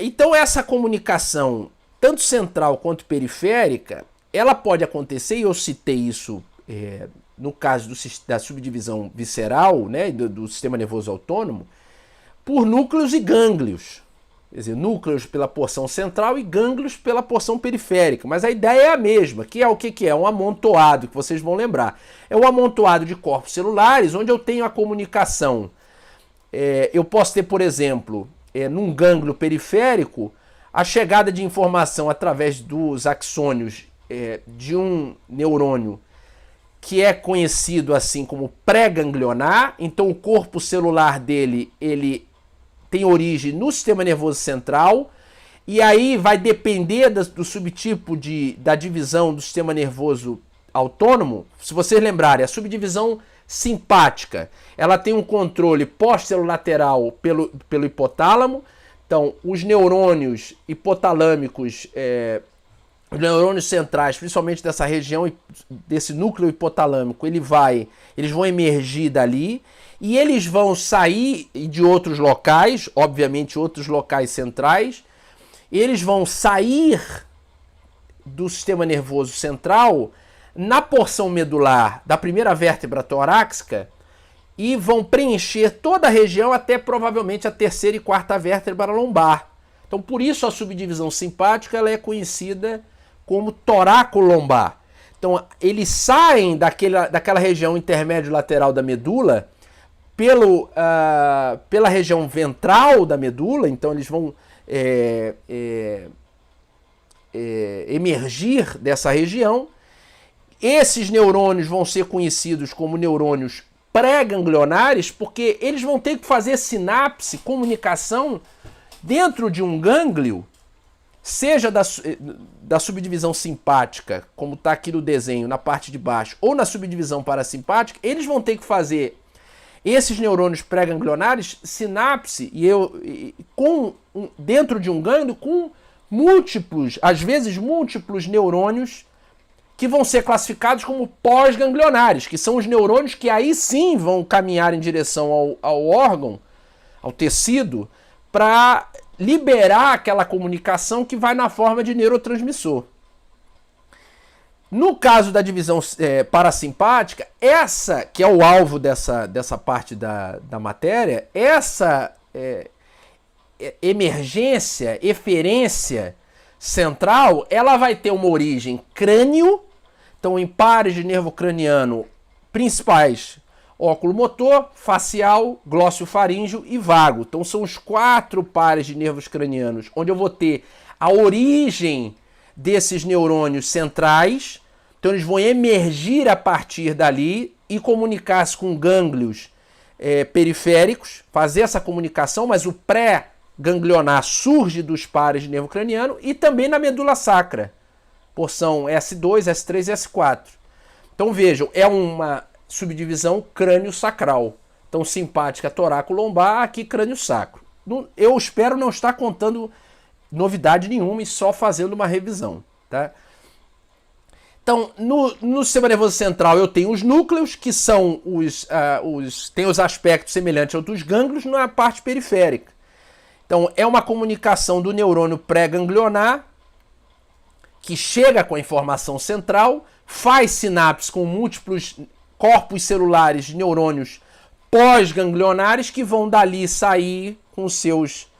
Então essa comunicação, tanto central quanto periférica, ela pode acontecer, e eu citei isso no caso da subdivisão visceral, né, do sistema nervoso autônomo, por núcleos e gânglios. Quer dizer, núcleos pela porção central e gânglios pela porção periférica. Mas a ideia é a mesma, que é o que é? Um amontoado, que vocês vão lembrar. É um amontoado de corpos celulares, onde eu tenho a comunicação. Eu posso ter, por exemplo, num gânglio periférico, a chegada de informação através dos axônios de um neurônio que é conhecido assim como pré-ganglionar. Então o corpo celular dele, ele tem origem no sistema nervoso central, e aí vai depender do subtipo da divisão do sistema nervoso autônomo. Se vocês lembrarem, a subdivisão simpática, ela tem um controle pós-celulateral pelo hipotálamo. Então, os neurônios hipotalâmicos, os neurônios centrais, principalmente dessa região, desse núcleo hipotalâmico, eles vão emergir dali, e eles vão sair de outros locais, obviamente outros locais centrais, eles vão sair do sistema nervoso central na porção medular da primeira vértebra torácica e vão preencher toda a região até provavelmente a terceira e quarta vértebra lombar. Então, por isso a subdivisão simpática ela é conhecida como toracolombar. Então, eles saem daquela região intermédio-lateral da medula pela região ventral da medula. Então eles vão emergir dessa região. Esses neurônios vão ser conhecidos como neurônios pré-ganglionares, porque eles vão ter que fazer sinapse, comunicação dentro de um gânglio, seja da subdivisão simpática, como está aqui no desenho, na parte de baixo, ou na subdivisão parasimpática. Eles vão ter que fazer esses neurônios pré-ganglionares sinapse dentro de um gânglio com múltiplos, às vezes múltiplos neurônios que vão ser classificados como pós-ganglionares, que são os neurônios que aí sim vão caminhar em direção ao órgão, ao tecido, para liberar aquela comunicação que vai na forma de neurotransmissor. No caso da divisão parasimpática, essa que é o alvo dessa parte da matéria, essa emergência, eferência central, ela vai ter uma origem crânio, então em pares de nervo craniano principais, óculo-motor, facial, glóssio-faríngeo e vago. Então são os 4 pares de nervos cranianos, onde eu vou ter a origem desses neurônios centrais. Então eles vão emergir a partir dali e comunicar-se com gânglios periféricos, fazer essa comunicação, mas o pré-ganglionar surge dos pares de nervo craniano e também na medula sacra, porção S2, S3 e S4. Então vejam, é uma subdivisão crânio-sacral. Então simpática toracolombar, aqui crânio-sacro. Eu espero não estar contando novidade nenhuma e só fazendo uma revisão, tá? Então, no sistema nervoso central eu tenho os núcleos, que são tem os aspectos semelhantes aos dos gânglios na parte periférica. Então, é uma comunicação do neurônio pré-ganglionar, que chega com a informação central, faz sinapse com múltiplos corpos celulares de neurônios pós-ganglionares, que vão dali sair com seus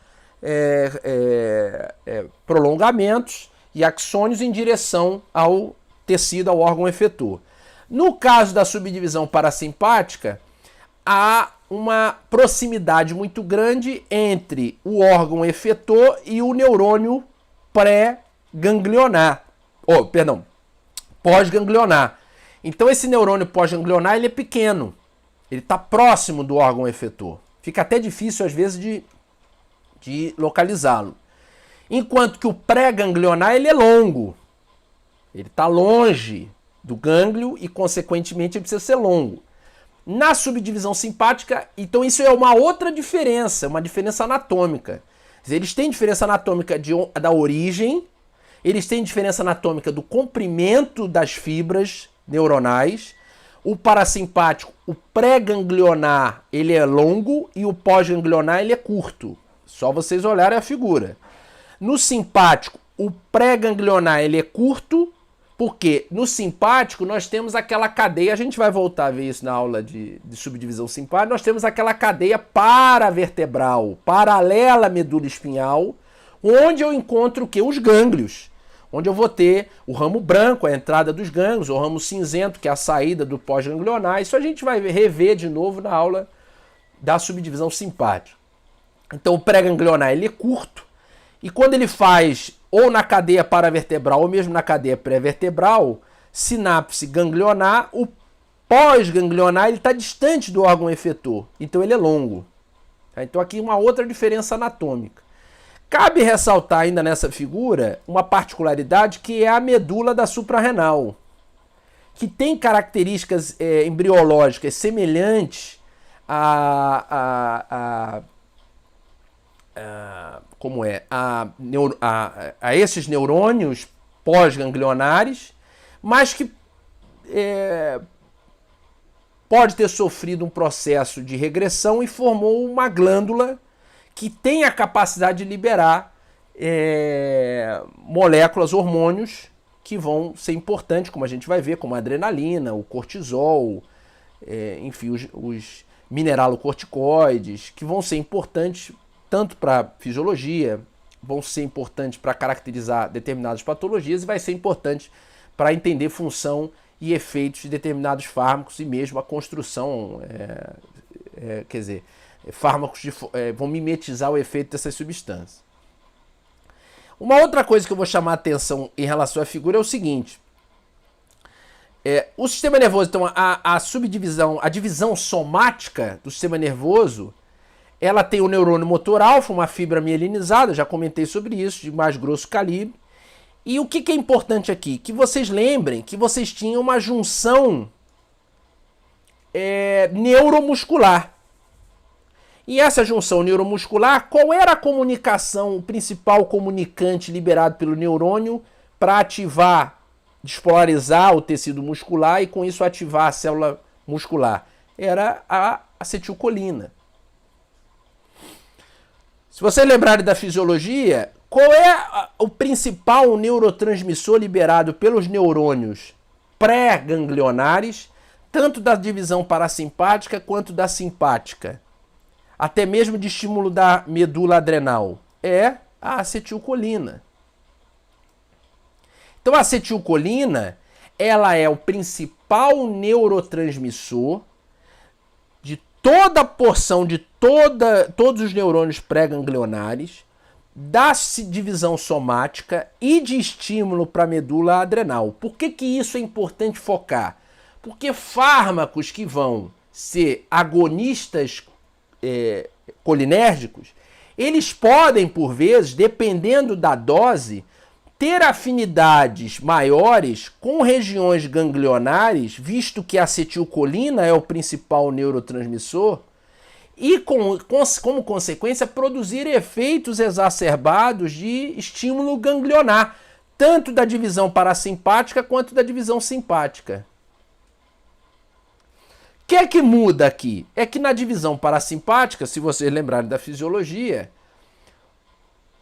prolongamentos e axônios em direção ao tecido, ao órgão efetor. No caso da subdivisão parasimpática, há uma proximidade muito grande entre o órgão efetor e o neurônio pré-ganglionar. Pós-ganglionar. Então esse neurônio pós-ganglionar ele é pequeno. Ele está próximo do órgão efetor. Fica até difícil às vezes de localizá-lo. Enquanto que o pré-ganglionar ele é longo. Ele está longe do gânglio e, consequentemente, ele precisa ser longo. Na subdivisão simpática, então isso é uma outra diferença, uma diferença anatômica. Quer dizer, eles têm diferença anatômica da origem, eles têm diferença anatômica do comprimento das fibras neuronais. O parasimpático, o pré-ganglionar, ele é longo e o pós-ganglionar, ele é curto. Só vocês olharem a figura. No simpático, o pré-ganglionar ele é curto, porque no simpático nós temos aquela cadeia, a gente vai voltar a ver isso na aula de subdivisão simpática, nós temos aquela cadeia paravertebral, paralela à medula espinhal, onde eu encontro o quê? Os gânglios. Onde eu vou ter o ramo branco, a entrada dos gânglios, o ramo cinzento, que é a saída do pós-ganglionar. Isso a gente vai rever de novo na aula da subdivisão simpática. Então o pré-ganglionar ele é curto, e quando ele faz ou na cadeia paravertebral ou mesmo na cadeia pré-vertebral, sinapse ganglionar, o pós-ganglionar ele está distante do órgão efetor, então ele é longo. Então aqui uma outra diferença anatômica. Cabe ressaltar ainda nessa figura uma particularidade que é a medula da suprarrenal, que tem características embriológicas semelhantes a esses neurônios pós-ganglionares, mas que pode ter sofrido um processo de regressão e formou uma glândula que tem a capacidade de liberar moléculas, hormônios, que vão ser importantes, como a gente vai ver, como a adrenalina, o cortisol, enfim, os mineralocorticoides, que vão ser importantes tanto para fisiologia, vão ser importantes para caracterizar determinadas patologias e vai ser importante para entender função e efeitos de determinados fármacos e mesmo a construção, quer dizer, fármacos vão mimetizar o efeito dessas substâncias. Uma outra coisa que eu vou chamar a atenção em relação à figura é o seguinte. O sistema nervoso, então, a subdivisão, a divisão somática do sistema nervoso, ela tem o neurônio motor alfa, uma fibra mielinizada, já comentei sobre isso, de mais grosso calibre. E o que é importante aqui? Que vocês lembrem que vocês tinham uma junção neuromuscular. E essa junção neuromuscular, qual era a comunicação, o principal comunicante liberado pelo neurônio para ativar, despolarizar o tecido muscular e com isso ativar a célula muscular? Era a acetilcolina. Se vocês lembrarem da fisiologia, qual é o principal neurotransmissor liberado pelos neurônios pré-ganglionares, tanto da divisão parasimpática quanto da simpática? Até mesmo de estímulo da medula adrenal, é a acetilcolina. Então a acetilcolina, ela é o principal neurotransmissor de toda a porção de todos os neurônios pré-ganglionares, da divisão somática e de estímulo para a medula adrenal. Por que isso é importante focar? Porque fármacos que vão ser agonistas colinérgicos, eles podem, por vezes, dependendo da dose, ter afinidades maiores com regiões ganglionares, visto que a acetilcolina é o principal neurotransmissor, e como consequência produzir efeitos exacerbados de estímulo ganglionar, tanto da divisão parasimpática quanto da divisão simpática. O que é que muda aqui? É que na divisão parasimpática, se vocês lembrarem da fisiologia,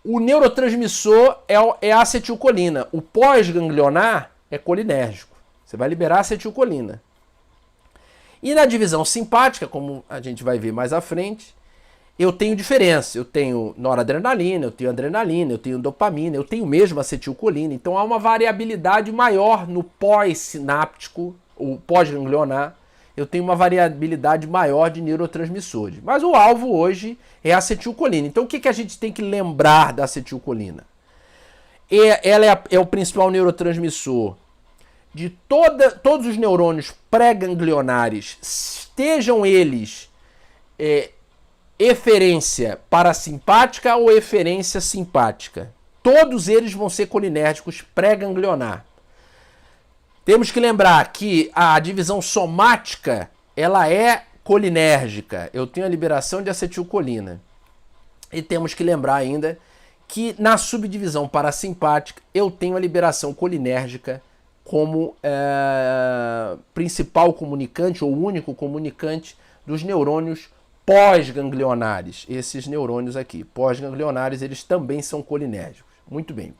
o neurotransmissor é a acetilcolina. O pós-ganglionar é colinérgico. Você vai liberar a acetilcolina. E na divisão simpática, como a gente vai ver mais à frente, eu tenho diferença. Eu tenho noradrenalina, eu tenho dopamina, eu tenho mesmo acetilcolina. Então há uma variabilidade maior no pós-sináptico, o pós-ganglionar. Eu tenho uma variabilidade maior de neurotransmissores. Mas o alvo hoje é a acetilcolina. Então o que a gente tem que lembrar da acetilcolina? Ela é o principal neurotransmissor de todos os neurônios pré-ganglionares, estejam eles eferência parasimpática ou eferência simpática. Todos eles vão ser colinérgicos pré-ganglionar. Temos que lembrar que a divisão somática, ela é colinérgica. Eu tenho a liberação de acetilcolina. E temos que lembrar ainda que na subdivisão parasimpática, eu tenho a liberação colinérgica como principal comunicante ou único comunicante dos neurônios pós-ganglionares, esses neurônios aqui, pós-ganglionares, eles também são colinérgicos. Muito bem.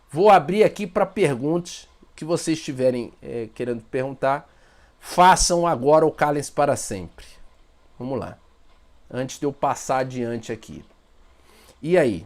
Vou abrir aqui para perguntas que vocês estiverem querendo perguntar. Façam agora ou calem-se para sempre. Vamos lá. Antes de eu passar adiante aqui. E aí?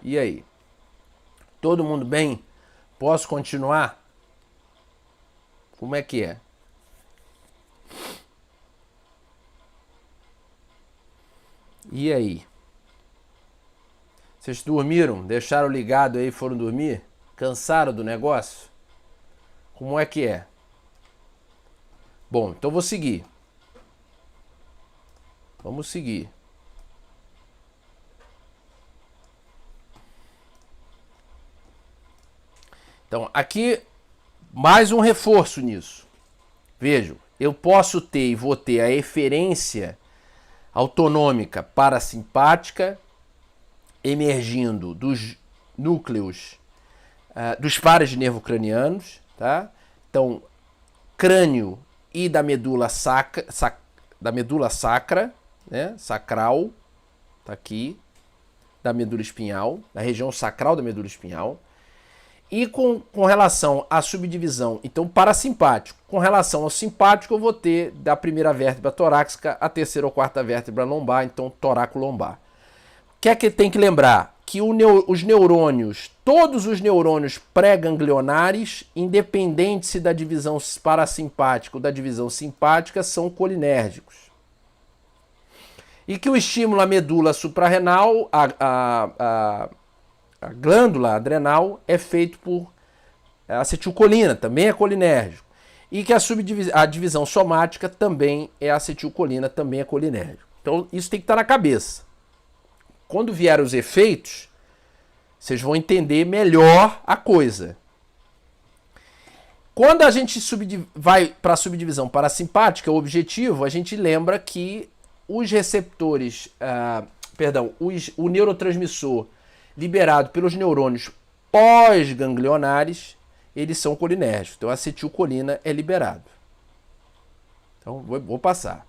E aí? Todo mundo bem? Posso continuar? Como é que é? E aí? Vocês dormiram? Deixaram ligado aí e foram dormir? Cansaram do negócio? Como é que é? Bom, então vou seguir. Vamos seguir. Então, aqui, mais um reforço nisso. Vejam, eu posso ter e vou ter a eferência autonômica parasimpática emergindo dos núcleos, dos pares de nervo cranianos, tá? Então, crânio e da medula sacra, né? Sacral, tá aqui, da medula espinhal, da região sacral da medula espinhal. E com relação à subdivisão, então parasimpático, com relação ao simpático eu vou ter da primeira vértebra torácica a terceira ou quarta vértebra lombar, então toraco-lombar. O que é que tem que lembrar? Que os neurônios, todos os neurônios pré-ganglionares, independente se da divisão parasimpática ou da divisão simpática, são colinérgicos. E que o estímulo à medula suprarrenal, a glândula adrenal, é feito por acetilcolina, também é colinérgico. E que a divisão somática também é acetilcolina, também é colinérgico. Então isso tem que estar na cabeça. Quando vierem os efeitos, vocês vão entender melhor a coisa. Quando a gente vai para a subdivisão parasimpática, o objetivo, a gente lembra que os receptores, o neurotransmissor liberado pelos neurônios pós-ganglionares, eles são colinérgicos. Então a acetilcolina é liberado. Então vou passar.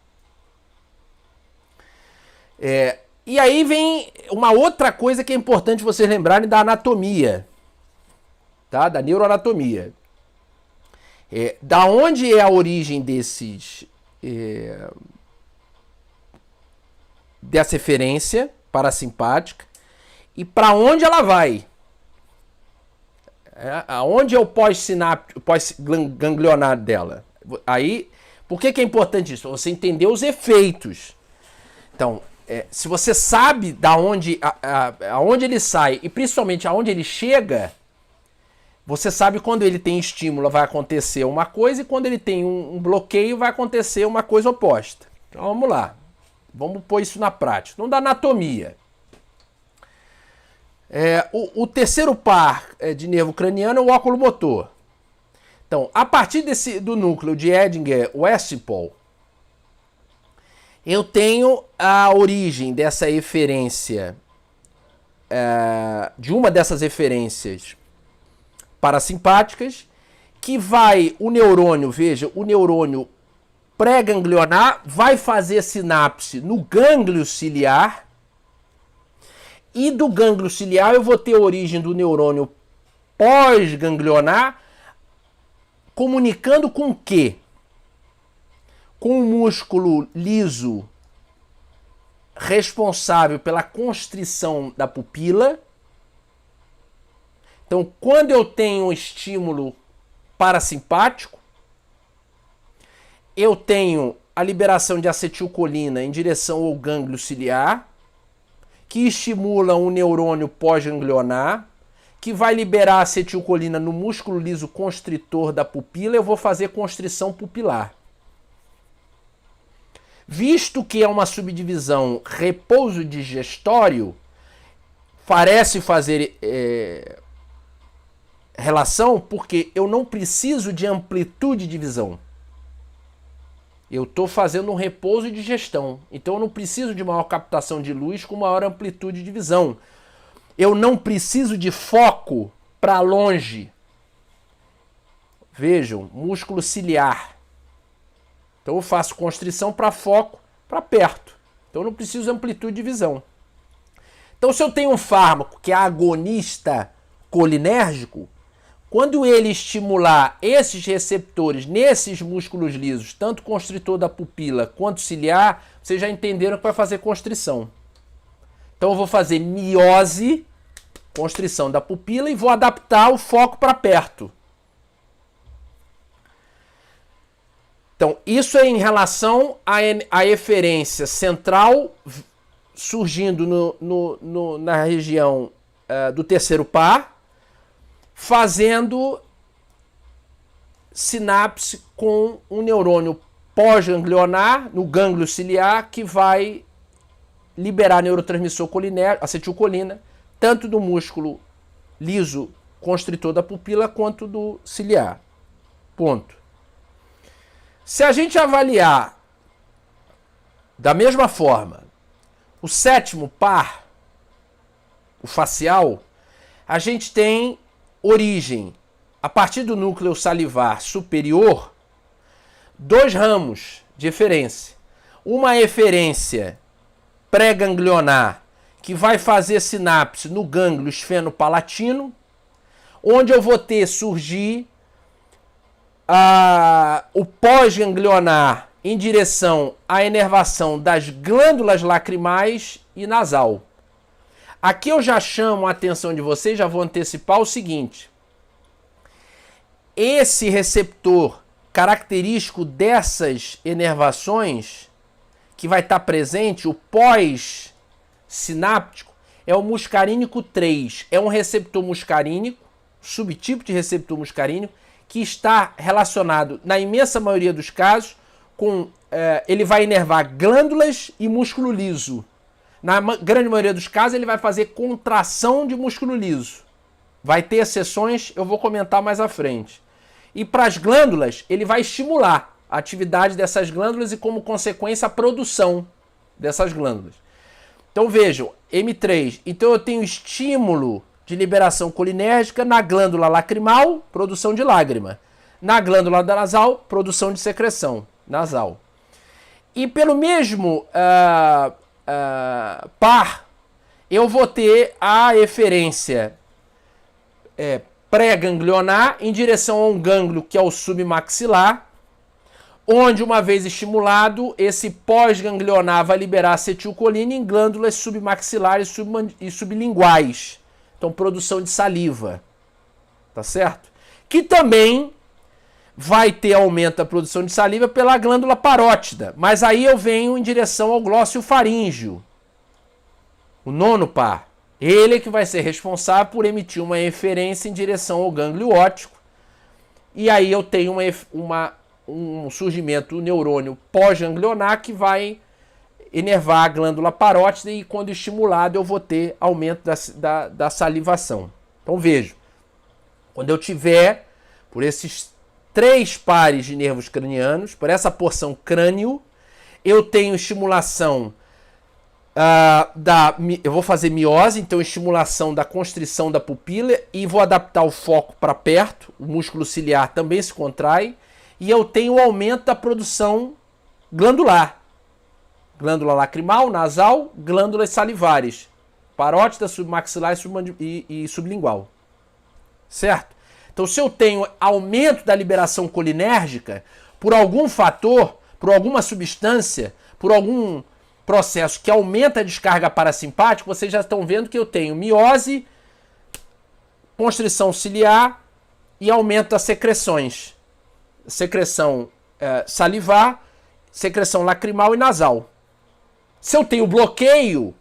E aí vem uma outra coisa que é importante vocês lembrarem da anatomia, tá? Da neuroanatomia. Da onde é a origem dessa eferência parasimpática e para onde ela vai? Aonde é o pós-ganglionar dela? Aí, por que é importante isso? Você entender os efeitos. Então, se você sabe da onde, aonde ele sai e principalmente aonde ele chega, você sabe quando ele tem estímulo vai acontecer uma coisa e quando ele tem um bloqueio vai acontecer uma coisa oposta. Então vamos lá, vamos pôr isso na prática. Então, da anatomia. O terceiro par de nervo craniano é o óculo motor. Então, a partir do núcleo de Edinger-Westphal, eu tenho a origem dessa eferência, de uma dessas eferências parasimpáticas, que vai o neurônio, veja, o neurônio pré-ganglionar vai fazer sinapse no gânglio ciliar, e do gânglio ciliar eu vou ter a origem do neurônio pós-ganglionar, comunicando com o quê? Com o músculo liso responsável pela constrição da pupila. Então, quando eu tenho um estímulo parasimpático, eu tenho a liberação de acetilcolina em direção ao gânglio ciliar, que estimula um neurônio pós-ganglionar, que vai liberar acetilcolina no músculo liso constritor da pupila, eu vou fazer constrição pupilar. Visto que é uma subdivisão repouso digestório, parece fazer relação porque eu não preciso de amplitude de visão. Eu estou fazendo um repouso e digestão. Então eu não preciso de maior captação de luz com maior amplitude de visão. Eu não preciso de foco para longe. Vejam, músculo ciliar. Então eu faço constrição para foco para perto. Então eu não preciso de amplitude de visão. Então se eu tenho um fármaco que é agonista colinérgico, quando ele estimular esses receptores nesses músculos lisos, tanto constritor da pupila quanto ciliar, vocês já entenderam que vai fazer constrição. Então eu vou fazer miose, constrição da pupila, e vou adaptar o foco para perto. Então isso é em relação à eferência central surgindo na região do terceiro par, fazendo sinapse com um neurônio pós-ganglionar no gânglio ciliar que vai liberar neurotransmissor colinérgico, acetilcolina, tanto do músculo liso constritor da pupila quanto do ciliar. Ponto. Se a gente avaliar da mesma forma o sétimo par, o facial, a gente tem origem, a partir do núcleo salivar superior, dois ramos de eferência. Uma eferência pré-ganglionar, que vai fazer sinapse no gânglio esfenopalatino, onde eu vou ter surgir o pós-ganglionar em direção à inervação das glândulas lacrimais e nasal. Aqui eu já chamo a atenção de vocês, já vou antecipar o seguinte. Esse receptor característico dessas inervações, que vai estar presente, o pós-sináptico, é o muscarínico 3. É um receptor muscarínico, subtipo de receptor muscarínico, que está relacionado, na imensa maioria dos casos, com ele vai inervar glândulas e músculo liso. Na grande maioria dos casos, ele vai fazer contração de músculo liso. Vai ter exceções, eu vou comentar mais à frente. E para as glândulas, ele vai estimular a atividade dessas glândulas e, como consequência, a produção dessas glândulas. Então vejam, M3. Então eu tenho estímulo de liberação colinérgica na glândula lacrimal, produção de lágrima. Na glândula nasal, produção de secreção nasal. E pelo mesmo par, eu vou ter a eferência pré-ganglionar em direção a um gânglio que é o submaxilar, onde, uma vez estimulado, esse pós-ganglionar vai liberar acetilcolina em glândulas submaxilares e sublinguais. Então, produção de saliva. Tá certo? Que também vai ter aumento da produção de saliva pela glândula parótida. Mas aí eu venho em direção ao glóssio faríngeo. O nono par. Ele é que vai ser responsável por emitir uma eferência em direção ao gânglio óptico. E aí eu tenho um surgimento do neurônio pós-ganglionar que vai inervar a glândula parótida e, quando estimulado, eu vou ter aumento da salivação. Então vejo, quando eu tiver, por esses 3 pares de nervos cranianos, por essa porção crânio, eu tenho estimulação eu vou fazer miose, então estimulação da constrição da pupila, e vou adaptar o foco para perto, o músculo ciliar também se contrai, e eu tenho o aumento da produção glandular. Glândula lacrimal, nasal, glândulas salivares, parótida, submaxilar e sublingual. Certo? Então, se eu tenho aumento da liberação colinérgica, por algum fator, por alguma substância, por algum processo que aumenta a descarga parasimpática, vocês já estão vendo que eu tenho miose, constrição ciliar e aumento das secreções. Secreção salivar, secreção lacrimal e nasal. Se eu tenho bloqueio,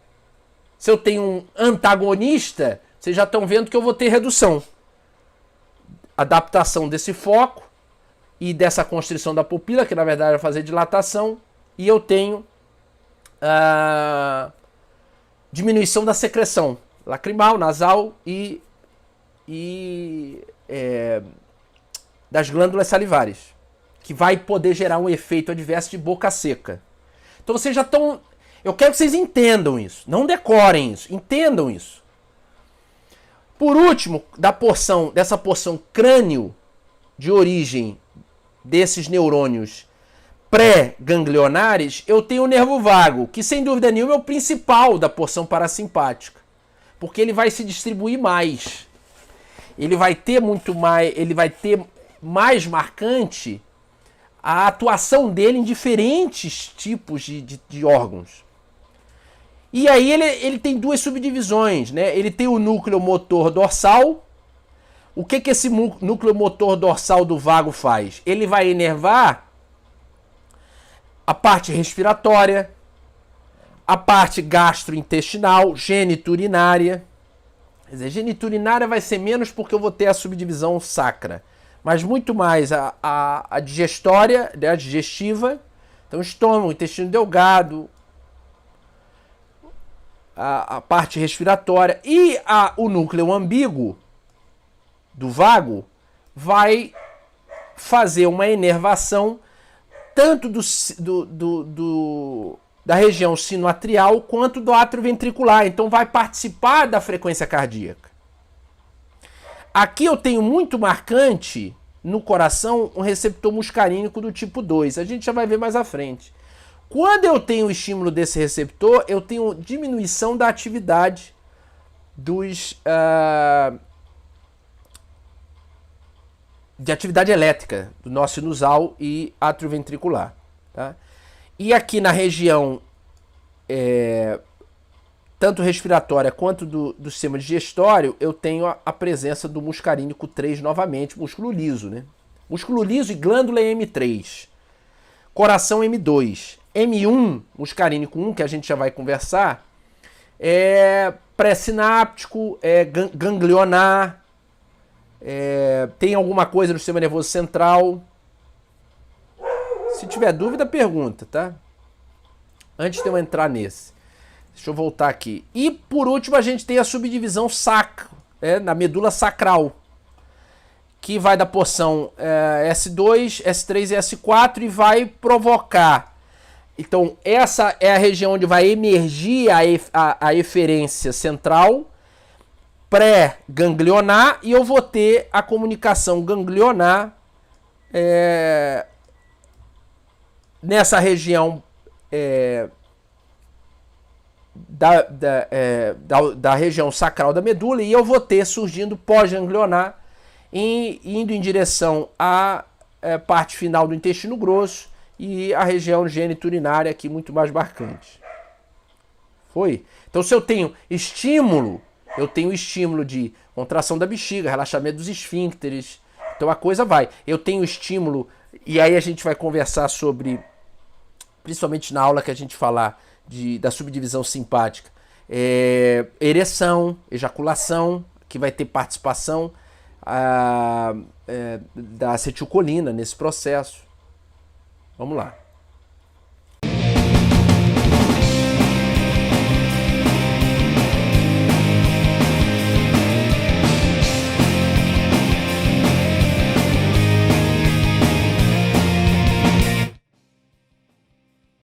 se eu tenho um antagonista, vocês já estão vendo que eu vou ter redução. Adaptação desse foco e dessa constrição da pupila, que na verdade vai fazer dilatação, e eu tenho diminuição da secreção lacrimal, nasal e das glândulas salivares, que vai poder gerar um efeito adverso de boca seca. Então vocês já estão... Eu quero que vocês entendam isso, não decorem isso, entendam isso. Por último, dessa porção crânio de origem desses neurônios pré-ganglionares, eu tenho o nervo vago, que sem dúvida nenhuma é o principal da porção parasimpática, porque ele vai se distribuir mais. Ele vai ter mais marcante a atuação dele em diferentes tipos de órgãos. E aí ele tem duas subdivisões, né? Ele tem o núcleo motor dorsal. O que esse núcleo motor dorsal do vago faz? Ele vai inervar a parte respiratória, a parte gastrointestinal, geniturinária. Quer dizer, geniturinária vai ser menos porque eu vou ter a subdivisão sacra, mas muito mais a digestória, né, a digestiva, então estômago, intestino delgado, a parte respiratória e o núcleo ambíguo do vago vai fazer uma inervação tanto da região sinoatrial quanto do átrio ventricular. Então vai participar da frequência cardíaca. Aqui eu tenho muito marcante no coração um receptor muscarínico do tipo 2. A gente já vai ver mais à frente. Quando eu tenho o estímulo desse receptor, eu tenho diminuição da atividade de atividade elétrica do nó sinusal e atrioventricular. Tá? E aqui na região tanto respiratória quanto do sistema digestório, eu tenho a presença do muscarínico 3 novamente, músculo liso, né? Músculo liso e glândula M3. Coração M2. M1, muscarínico 1, que a gente já vai conversar, é pré-sináptico, é ganglionar, tem alguma coisa no sistema nervoso central. Se tiver dúvida, pergunta, tá? Antes de eu entrar nesse. Deixa eu voltar aqui. E, por último, a gente tem a subdivisão sacro, na medula sacral, que vai da porção S2, S3 e S4 e vai provocar. Então, essa é a região onde vai emergir a eferência central, pré-ganglionar, e eu vou ter a comunicação ganglionar nessa região da região sacral da medula, e eu vou ter surgindo pós-ganglionar, indo em direção à parte final do intestino grosso e a região geniturinária aqui muito mais marcante. Foi? Então, se eu tenho estímulo, de contração da bexiga, relaxamento dos esfíncteres, então a coisa vai. Eu tenho estímulo, e aí a gente vai conversar sobre, principalmente na aula que a gente falar da subdivisão simpática, ereção, ejaculação, que vai ter participação da acetilcolina nesse processo. Vamos lá.